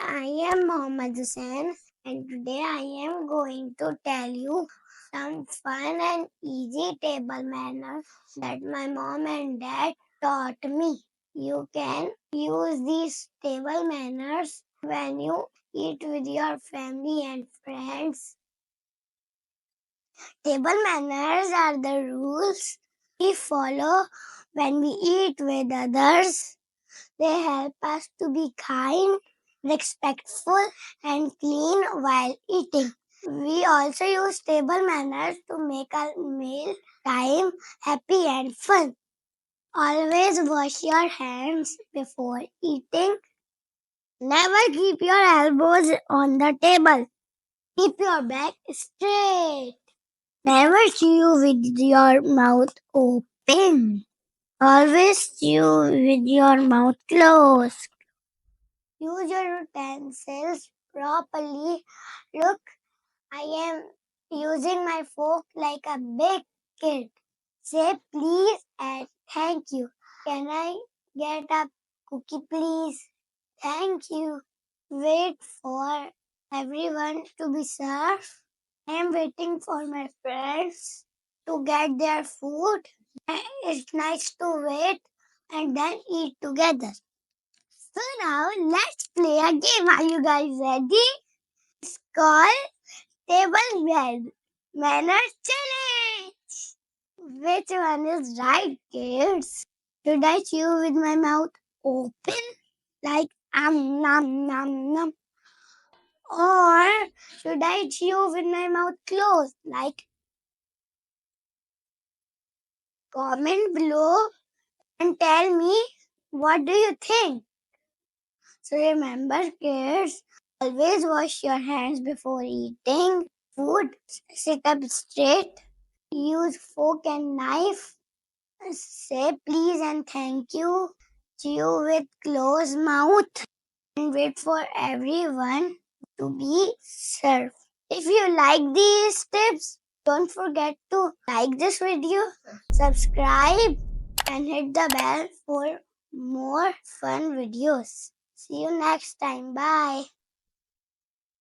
I am Mohammad Hussain, and today I am going to tell you some fun and easy table manners that my mom and dad taught me. You can use these table manners when you eat with your family and friends. Table manners are the rules we follow when we eat with others. They help us to be kind, respectful, and clean while eating. We also use table manners to make our meal time happy and fun. Always wash your hands before eating. Never keep your elbows on the table. Keep your back straight. Never chew with your mouth open. Always chew with your mouth closed. Use your utensils properly. Look, I am using my fork like a big kid. Say please and thank you. Can I get a cookie, please? Thank you. Wait for everyone to be served. I am waiting for my friends to get their food. It's nice to wait and then eat together. So now let's play a game. Are you guys ready? It's called Table Manners Challenge. Which one is right, kids? Should I chew with my mouth open, like nom nom, or should I chew with my mouth closed, like? Comment below and tell me what do you think. So remember, kids, always wash your hands before eating food. Sit up straight. Use fork and knife. Say please and thank you. Chew with closed mouth. And wait for everyone to be served. If you like these tips, don't forget to like this video, subscribe, and hit the bell for more fun videos. See you next time. Bye.